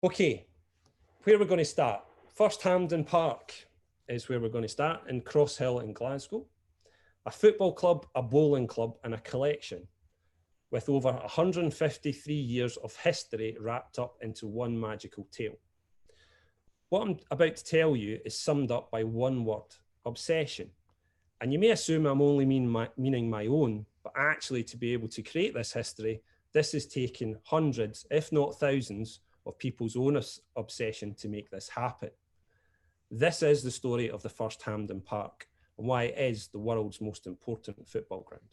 Okay, where we're going to start. First Hampden Park is where we're going to start, in Cross Hill in Glasgow. A football club, a bowling club, and a collection with over 153 years of history wrapped up into one magical tale. What I'm about to tell you is summed up by one word: obsession. And you may assume I'm only meaning my own, but actually, to be able to create this history, this has taken hundreds, if not thousands, of people's own obsession to make this happen. This is the story of the First Hampden Park and why it is the world's most important football ground.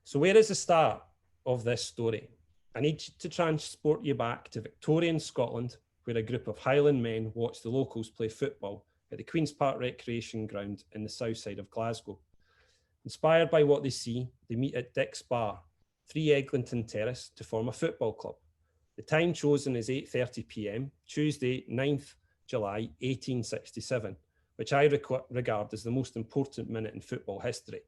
So where is the start of this story? I need to transport you back to Victorian Scotland, where a group of Highland men watched the locals play football at the Queen's Park Recreation Ground in the south side of Glasgow. Inspired by what they see, they meet at Dick's Bar, 3 Eglinton Terrace, to form a football club. The time chosen is 8:30 p.m, Tuesday, 9th July 1867, which I regard as the most important minute in football history.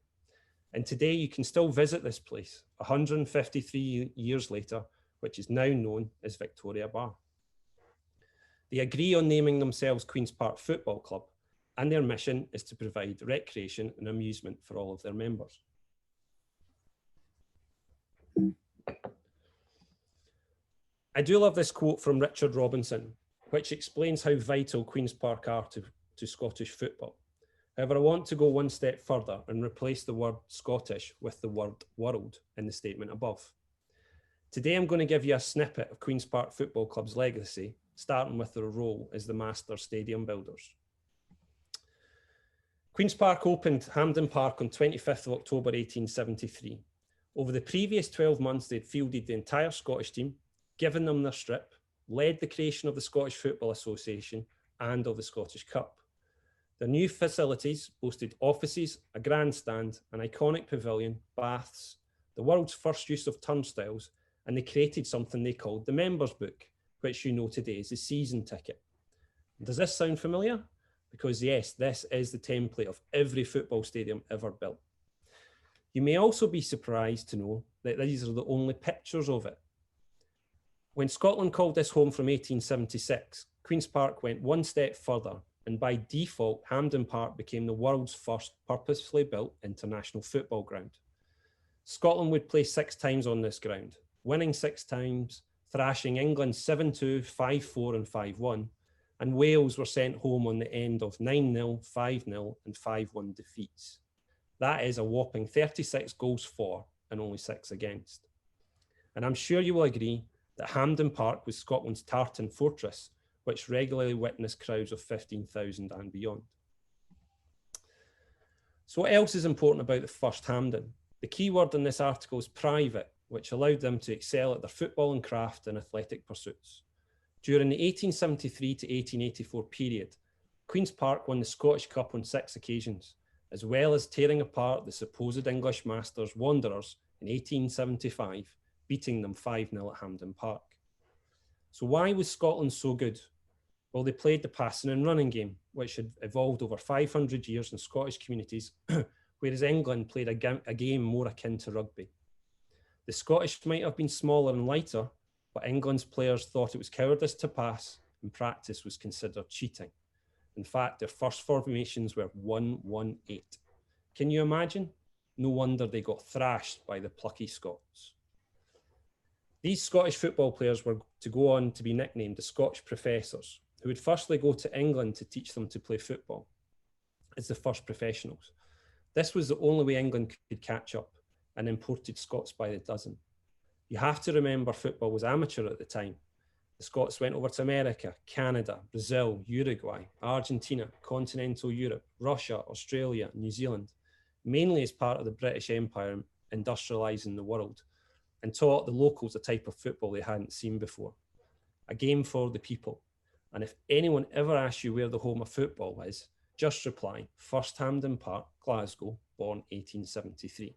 And today you can still visit this place, 153 years later, which is now known as Victoria Bar. They agree on naming themselves Queen's Park Football Club, and their mission is to provide recreation and amusement for all of their members. I do love this quote from Richard Robinson, which explains how vital Queen's Park are to Scottish football. However, I want to go one step further and replace the word Scottish with the word world in the statement above. Today, I'm going to give you a snippet of Queen's Park Football Club's legacy, starting with their role as the master stadium builders. Queen's Park opened Hampden Park on 25th of October 1873. Over the previous 12 months, they'd fielded the entire Scottish team, given them their strip, led the creation of the Scottish Football Association and of the Scottish Cup. Their new facilities boasted offices, a grandstand, an iconic pavilion, baths, the world's first use of turnstiles, and they created something they called the Members Book, which you know today is the season ticket. Does this sound familiar? Because yes, this is the template of every football stadium ever built. You may also be surprised to know that these are the only pictures of it. When Scotland called this home from 1876, Queen's Park went one step further, and by default, Hampden Park became the world's first purposefully built international football ground. Scotland would play 6 times on this ground, winning 6 times, thrashing England 7-2, 5-4 and 5-1, and Wales were sent home on the end of 9-0, 5-0 and 5-1 defeats. That is a whopping 36 goals for and only 6 against. And I'm sure you will agree that Hampden Park was Scotland's tartan fortress, which regularly witnessed crowds of 15,000 and beyond. So what else is important about the First Hampden? The key word in this article is private, which allowed them to excel at their football and craft and athletic pursuits. During the 1873 to 1884 period, Queen's Park won the Scottish Cup on 6 occasions, as well as tearing apart the supposed English masters Wanderers in 1875, beating them 5-0 at Hampden Park. So why was Scotland so good? Well, they played the passing and running game, which had evolved over 500 years in Scottish communities, whereas England played a game more akin to rugby. The Scottish might have been smaller and lighter, but England's players thought it was cowardice to pass, and practice was considered cheating. In fact, their first formations were 1-1-8. Can you imagine? No wonder they got thrashed by the plucky Scots. These Scottish football players were to go on to be nicknamed the Scotch professors, who would firstly go to England to teach them to play football as the first professionals. This was the only way England could catch up, and imported Scots by the dozen. You have to remember football was amateur at the time. The Scots went over to America, Canada, Brazil, Uruguay, Argentina, continental Europe, Russia, Australia, New Zealand, mainly as part of the British Empire industrialising the world, and taught the locals a type of football they hadn't seen before. A game for the people. And if anyone ever asks you where the home of football is, just reply, First Hampden Park, Glasgow, born 1873.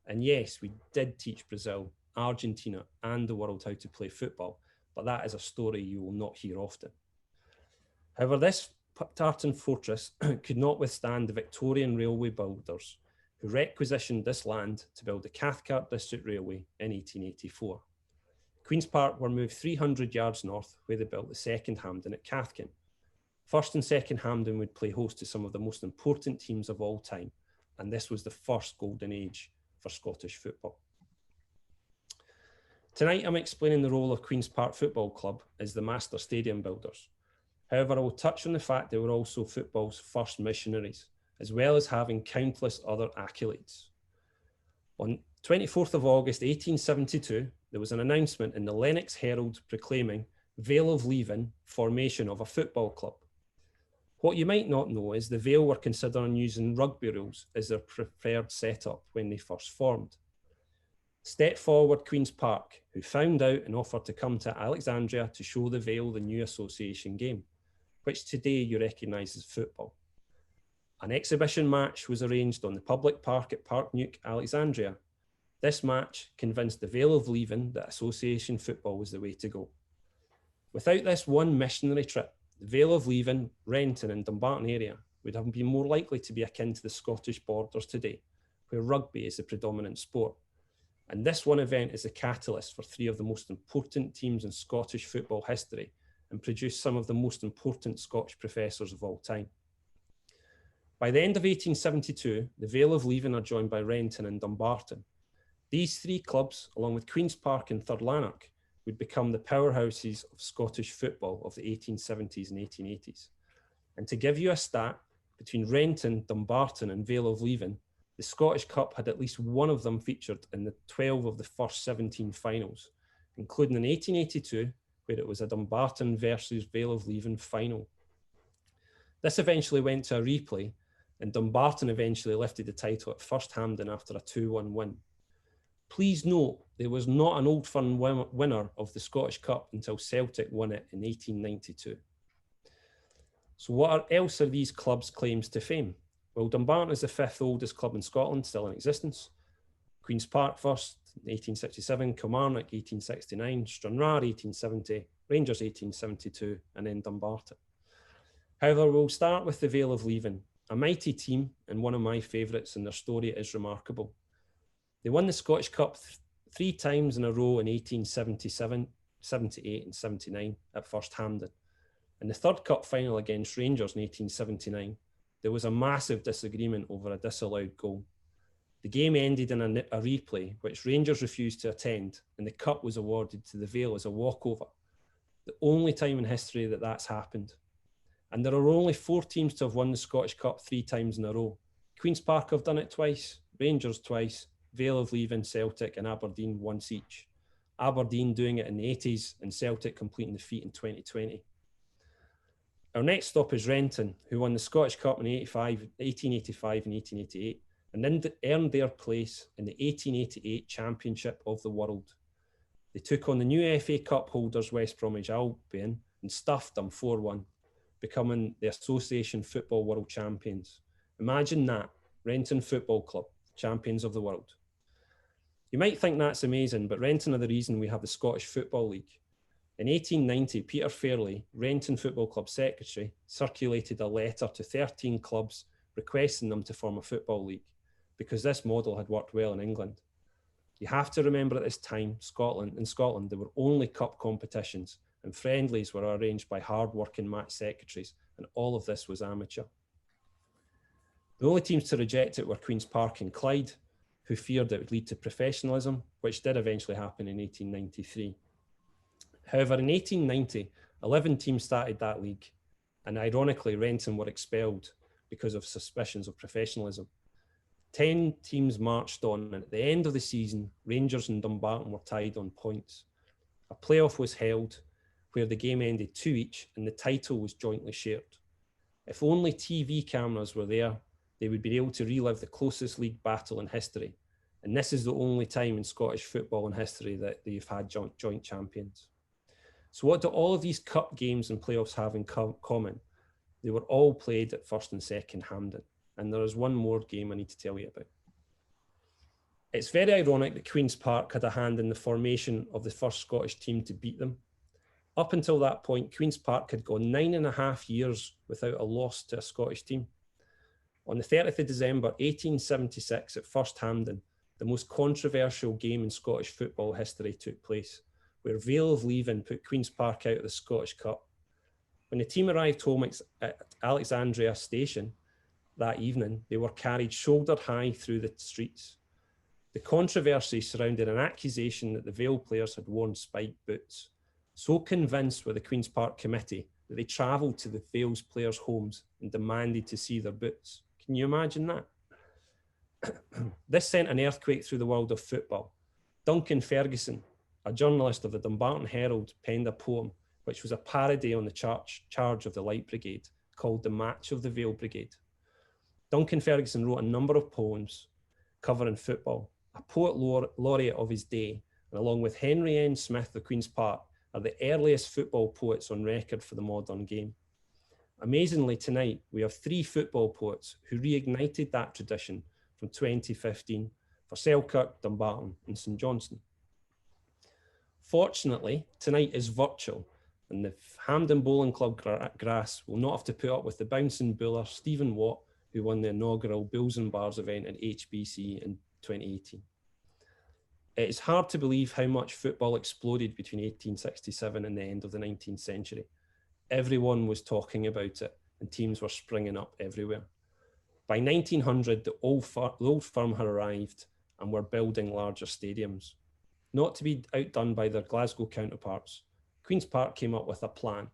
And yes, we did teach Brazil, Argentina, and the world how to play football, but that is a story you will not hear often. However, this tartan fortress could not withstand the Victorian railway builders, who requisitioned this land to build the Cathcart District Railway in 1884. Queen's Park were moved 300 yards north, where they built the second Hampden at Cathkin. First and second Hampden would play host to some of the most important teams of all time, and this was the first golden age for Scottish football. Tonight I'm explaining the role of Queen's Park Football Club as the master stadium builders. However, I will touch on the fact they were also football's first missionaries, as well as having countless other accolades. On 24th of August 1872, there was an announcement in the Lennox Herald proclaiming Vale of Leven formation of a football club. What you might not know is the Vale were considering using rugby rules as their preferred setup when they first formed. Step forward Queen's Park, who found out and offered to come to Alexandria to show the Vale the new association game, which today you recognise as football. An exhibition match was arranged on the public park at Park Nuke, Alexandria. This match convinced the Vale of Leven that association football was the way to go. Without this one missionary trip, the Vale of Leven, Renton and Dumbarton area would have been more likely to be akin to the Scottish borders today, where rugby is the predominant sport. And this one event is the catalyst for three of the most important teams in Scottish football history and produced some of the most important Scottish professors of all time. By the end of 1872, the Vale of Leven are joined by Renton and Dumbarton. These three clubs, along with Queen's Park and Third Lanark, would become the powerhouses of Scottish football of the 1870s and 1880s. And to give you a stat, between Renton, Dumbarton and Vale of Leven, the Scottish Cup had at least one of them featured in the 12 of the first 17 finals, including in 1882, where it was a Dumbarton versus Vale of Leven final. This eventually went to a replay, and Dumbarton eventually lifted the title at First Hampden after a 2-1 win. Please note, there was not an Old Firm winner of the Scottish Cup until Celtic won it in 1892. So what else are these clubs' claims to fame? Well, Dumbarton is the fifth oldest club in Scotland still in existence. Queen's Park first, 1867, Kilmarnock 1869, Stranraer 1870, Rangers 1872, and then Dumbarton. However, we'll start with the Vale of Leven, a mighty team and one of my favourites, and their story is remarkable. They won the Scottish Cup three times in a row in 1877, 78 and 79 at First Hampden. In the third cup final against Rangers in 1879, there was a massive disagreement over a disallowed goal. The game ended in a replay, which Rangers refused to attend, and the cup was awarded to the Vale as a walkover. The only time in history that that's happened. And there are only 4 teams to have won the Scottish Cup 3 times in a row. Queen's Park have done it twice, Rangers twice, Vale of Leven, Celtic and Aberdeen once each. Aberdeen doing it in the 80s and Celtic completing the feat in 2020. Our next stop is Renton, who won the Scottish Cup in 1885 and 1888 and then earned their place in the 1888 Championship of the World. They took on the new FA Cup holders West Bromwich Albion and stuffed them 4-1, becoming the Association Football World Champions. Imagine that, Renton Football Club, champions of the world. You might think that's amazing, but Renton are the reason we have the Scottish Football League. In 1890, Peter Fairley, Renton Football Club secretary, circulated a letter to 13 clubs requesting them to form a football league, because this model had worked well in England. You have to remember at this time, in Scotland, there were only cup competitions, and friendlies were arranged by hard-working match secretaries, and all of this was amateur. The only teams to reject it were Queen's Park and Clyde, who feared it would lead to professionalism, which did eventually happen in 1893. However, in 1890, 11 teams started that league, and ironically, Renton were expelled because of suspicions of professionalism. 10 teams marched on, and at the end of the season, Rangers and Dumbarton were tied on points. A playoff was held, where the game ended 2 each, and the title was jointly shared. If only TV cameras were there, they would be able to relive the closest league battle in history. And this is the only time in Scottish football in history that they've had joint champions. So what do all of these cup games and playoffs have in common? They were all played at First and Second Hampden. And there is one more game I need to tell you about. It's very ironic that Queen's Park had a hand in the formation of the first Scottish team to beat them. Up until that point, Queen's Park had gone 9.5 years without a loss to a Scottish team. On the 30th of December 1876 at First Hampden, the most controversial game in Scottish football history took place, where Vale of Leven put Queen's Park out of the Scottish Cup. When the team arrived home at Alexandria Station that evening, they were carried shoulder high through the streets. The controversy surrounded an accusation that the Vale players had worn spiked boots. So convinced were the Queen's Park committee that they travelled to the Vale's players' homes and demanded to see their boots. Can you imagine that? This sent an earthquake through the world of football. Duncan Ferguson, a journalist of the Dumbarton Herald, penned a poem which was a parody on the charge of the Light Brigade, called The Match of the Vale Brigade. Duncan Ferguson wrote a number of poems covering football, a poet laureate of his day, and along with Henry N. Smith of Queen's Park, are the earliest football poets on record for the modern game. Amazingly, tonight, we have 3 football poets who reignited that tradition from 2015 for Selkirk, Dumbarton, and St Johnstone. Fortunately, tonight is virtual, and the Hampden Bowling Club grass will not have to put up with the bouncing bowler Stephen Watt, who won the inaugural Bills and Bars event at HBC in 2018. It is hard to believe how much football exploded between 1867 and the end of the 19th century. Everyone was talking about it, and teams were springing up everywhere. By 1900, the old firm had arrived and were building larger stadiums. Not to be outdone by their Glasgow counterparts, Queen's Park came up with a plan.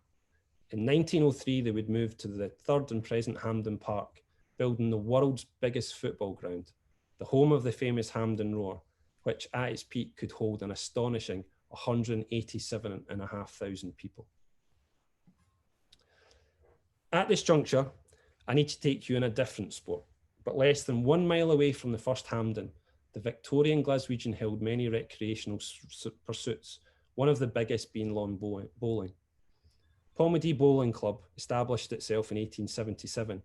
In 1903, they would move to the third and present Hampden Park, building the world's biggest football ground, the home of the famous Hampden Roar, which at its peak could hold an astonishing 187,500 people. At this juncture, I need to take you in a different sport, but less than 1 mile away from the First Hampden, the Victorian Glaswegian held many recreational pursuits, one of the biggest being lawn bowling. Palmedy Bowling Club established itself in 1877,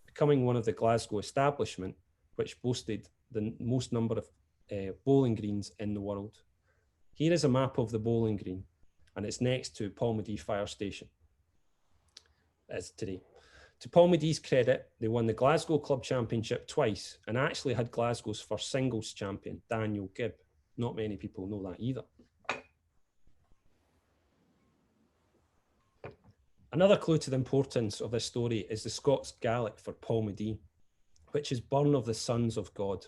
becoming one of the Glasgow establishment which boasted the most number of bowling greens in the world. Here is a map of the bowling green, and it's next to Palmedy Fire Station, as today. To Palmedy's credit, they won the Glasgow Club Championship twice and actually had Glasgow's first singles champion, Daniel Gibb. Not many people know that either. Another clue to the importance of this story is the Scots Gaelic for Palmedy, which is Burn of the Sons of God.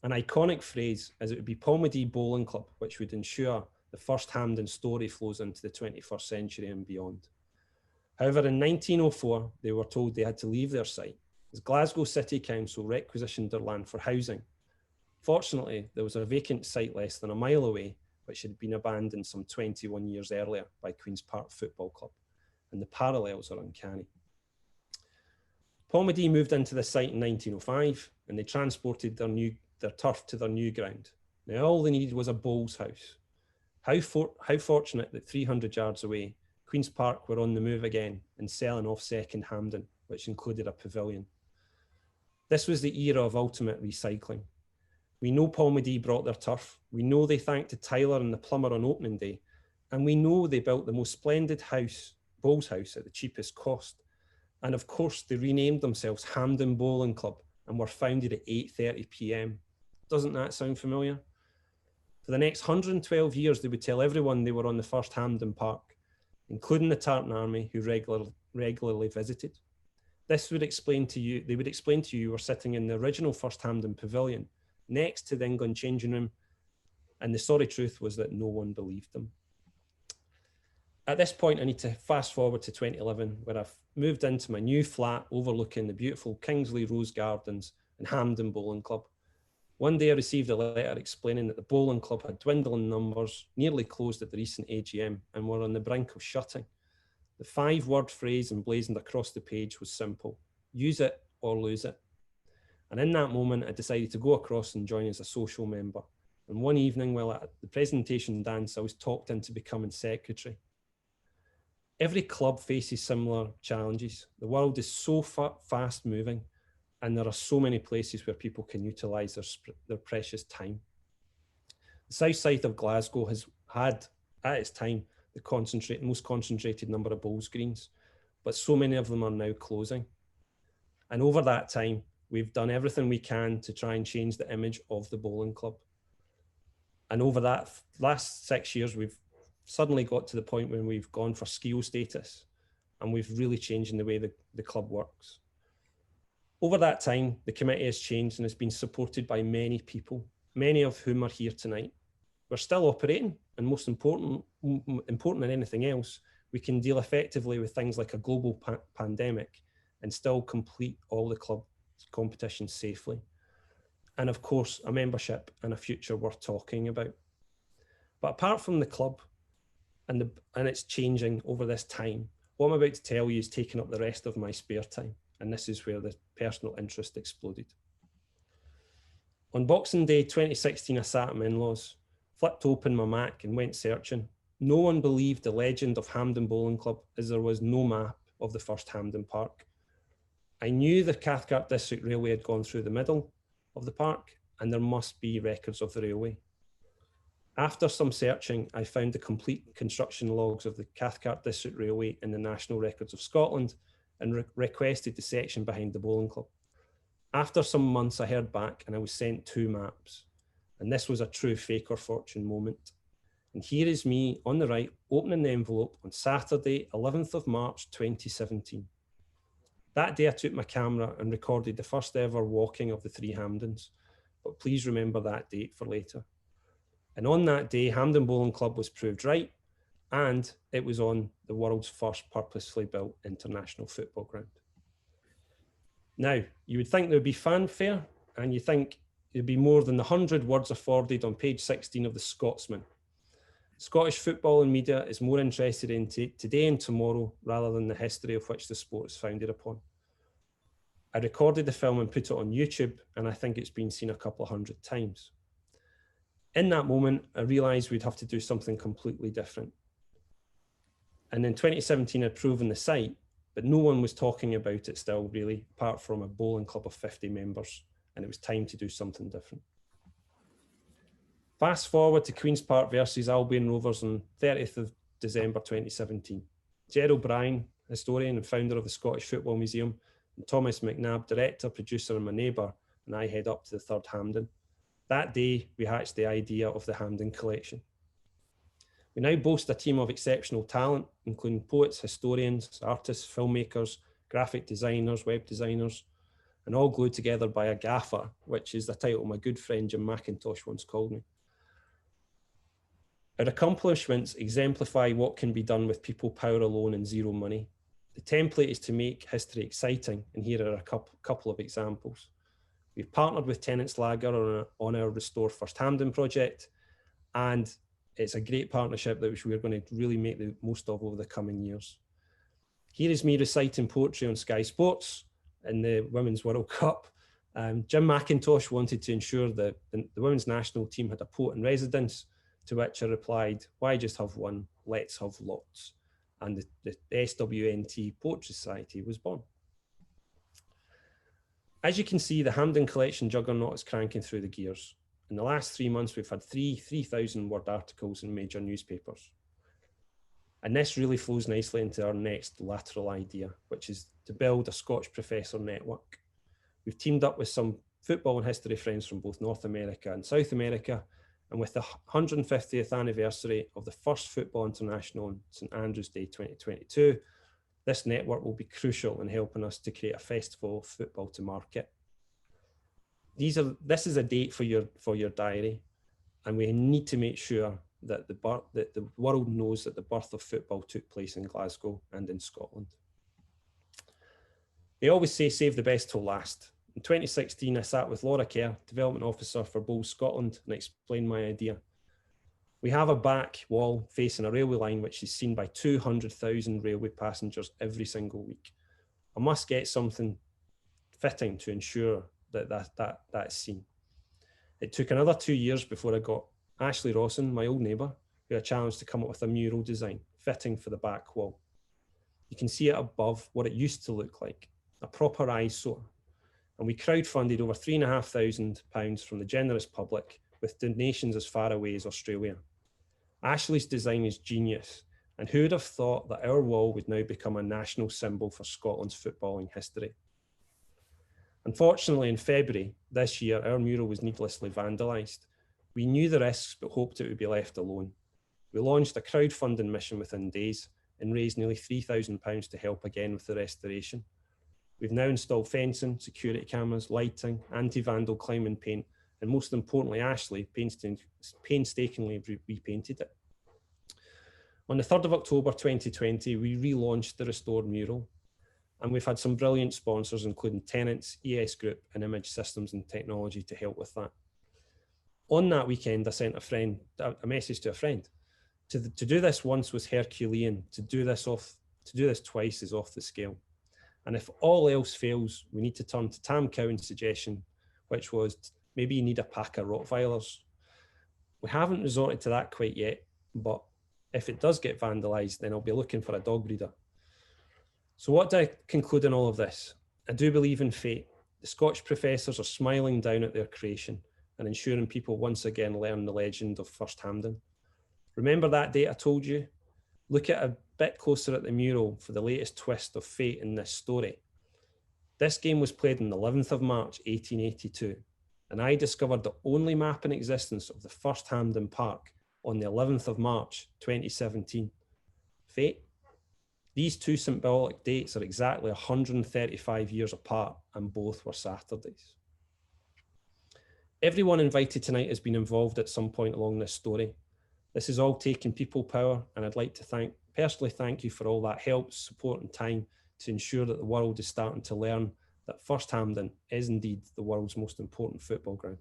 An iconic phrase, as it would be Palmedy Bowling Club, which would ensure the First Hampden story flows into the 21st century and beyond. However, in 1904, they were told they had to leave their site as Glasgow City Council requisitioned their land for housing. Fortunately, there was a vacant site less than a mile away, which had been abandoned some 21 years earlier by Queen's Park Football Club, and the parallels are uncanny. Palmedy moved into the site in 1905, and they transported their turf to their new ground. Now, all they needed was a bowl's house. How fortunate that 300 yards away, Queen's Park were on the move again and selling off second Hampden, which included a pavilion. This was the era of ultimate recycling. We know Palmedy brought their turf. We know they thanked the tiler and the plumber on opening day. And we know they built the most splendid bowls house at the cheapest cost. And of course, they renamed themselves Hampden Bowling Club and were founded at 8:30 p.m. Doesn't that sound familiar? For the next 112 years, they would tell everyone they were on the First Hampden Park, including the Tartan Army, who regularly visited. They would explain to you were sitting in the original First Hampden Pavilion, next to the England changing room, and the sorry truth was that no one believed them. At this point, I need to fast forward to 2011, where I've moved into my new flat overlooking the beautiful Kingsley Rose Gardens and Hampden Bowling Club. One day I received a letter explaining that the bowling club had dwindled in numbers, nearly closed at the recent AGM, and were on the brink of shutting. The 5-word phrase emblazoned across the page was simple: use it or lose it. And in that moment, I decided to go across and join as a social member. And one evening, while at the presentation dance, I was talked into becoming secretary. Every club faces similar challenges. The world is so fast moving, and there are so many places where people can utilise their precious time. The south side of Glasgow has had, at its time, the most concentrated number of bowls greens, but so many of them are now closing. And over that time, we've done everything we can to try and change the image of the bowling club. And over that last 6 years, we've suddenly got to the point when we've gone for skio status, and we've really changed in the way the club works. Over that time, the committee has changed and has been supported by many people, many of whom are here tonight. We're still operating, and most important than anything else, we can deal effectively with things like a global pandemic and still complete all the club competitions safely. And of course, a membership and a future worth talking about. But apart from the club and it's changing over this time, what I'm about to tell you is taking up the rest of my spare time. And this is where the personal interest exploded. On Boxing Day 2016, I sat at my in-laws, flipped open my Mac and went searching. No one believed the legend of Hampden Bowling Club, as there was no map of the First Hampden Park. I knew the Cathcart District Railway had gone through the middle of the park, and there must be records of the railway. After some searching, I found the complete construction logs of the Cathcart District Railway in the National Records of Scotland and requested the section behind the bowling club. After some months, I heard back and I was sent 2 maps. And this was a true fake or fortune moment. And here is me on the right, opening the envelope on Saturday, 11th of March, 2017. That day I took my camera and recorded the first ever walking of the 3 Hampdens, but please remember that date for later. And on that day, Hampden Bowling Club was proved right, and it was on the world's first purposefully built international football ground. Now, you would think there would be fanfare, and you think there'd be more than the 100 words afforded on page 16 of the Scotsman. Scottish football and media is more interested in today and tomorrow rather than the history of which the sport is founded upon. I recorded the film and put it on YouTube, and I think it's been seen a couple of 100 times. In that moment, I realised we'd have to do something completely different. And in 2017, I'd proven the site, but no one was talking about it still, really, apart from a bowling club of 50 members, and it was time to do something different. Fast forward to Queen's Park versus Albion Rovers on 30th of December 2017. Gerald Bryan, historian and founder of the Scottish Football Museum, and Thomas McNabb, director, producer, and my neighbour, and I head up to the third Hampden. That day, we hatched the idea of the Hampden Collection. We now boast a team of exceptional talent, including poets, historians, artists, filmmakers, graphic designers, web designers, and all glued together by a gaffer, which is the title my good friend Jim McIntosh once called me. Our accomplishments exemplify what can be done with people power alone and zero money. The template is to make history exciting, and here are a couple of examples. We've partnered with Tennent's Lager on our Restore First Hampden project, and it's a great partnership that we're going to really make the most of over the coming years. Here is me reciting poetry on Sky Sports in the Women's World Cup. Jim McIntosh wanted to ensure that the women's national team had a poet in residence, to which I replied, why just have one? Let's have lots. And the SWNT Poetry Society was born. As you can see, the Hampden Collection juggernaut is cranking through the gears. In the last 3 months, we've had 3,000 word articles in major newspapers. And this really flows nicely into our next lateral idea, which is to build a Scotch professor network. We've teamed up with some football and history friends from both North America and South America, and with the 150th anniversary of the first Football International on St Andrew's Day 2022, this network will be crucial in helping us to create a festival of football to market. This is a date for your diary, and we need to make sure that the world knows that the birth of football took place in Glasgow and in Scotland. They always say save the best till last. In 2016, I sat with Laura Kerr, Development Officer for Bowls Scotland, and explained my idea. We have a back wall facing a railway line which is seen by 200,000 railway passengers every single week. I must get something fitting to ensure that's seen. It took another 2 years before I got Ashley Rawson, my old neighbour, who I challenged to come up with a mural design fitting for the back wall. You can see it above what it used to look like, a proper eyesore. And we crowdfunded over £3,500 from the generous public with donations as far away as Australia. Ashley's design is genius, and who would have thought that our wall would now become a national symbol for Scotland's footballing history? Unfortunately, in February this year, our mural was needlessly vandalised. We knew the risks, but hoped it would be left alone. We launched a crowdfunding mission within days and raised nearly £3,000 to help again with the restoration. We've now installed fencing, security cameras, lighting, anti-vandal climbing paint, and most importantly, Ashley painstakingly repainted it. On the 3rd of October 2020, we relaunched the restored mural, and we've had some brilliant sponsors, including Tenants, ES Group, and Image Systems and Technology to help with that. On that weekend, I sent a message to a friend. To do this once was Herculean. To do this twice is off the scale. And if all else fails, we need to turn to Tam Cowan's suggestion, which was maybe you need a pack of Rottweilers. We haven't resorted to that quite yet, but if it does get vandalised, then I'll be looking for a dog breeder. So what do I conclude in all of this? I do believe in fate. The Scotch professors are smiling down at their creation and ensuring people once again learn the legend of First Hampden. Remember that date I told you? Look at a bit closer at the mural for the latest twist of fate in this story. This game was played on the 11th of March 1882, and I discovered the only map in existence of the First Hampden Park on the 11th of March 2017. Fate? These two symbolic dates are exactly 135 years apart, and both were Saturdays. Everyone invited tonight has been involved at some point along this story. This is all taking people power, and I'd like to personally thank you for all that help, support and time to ensure that the world is starting to learn that First Hampden is indeed the world's most important football ground.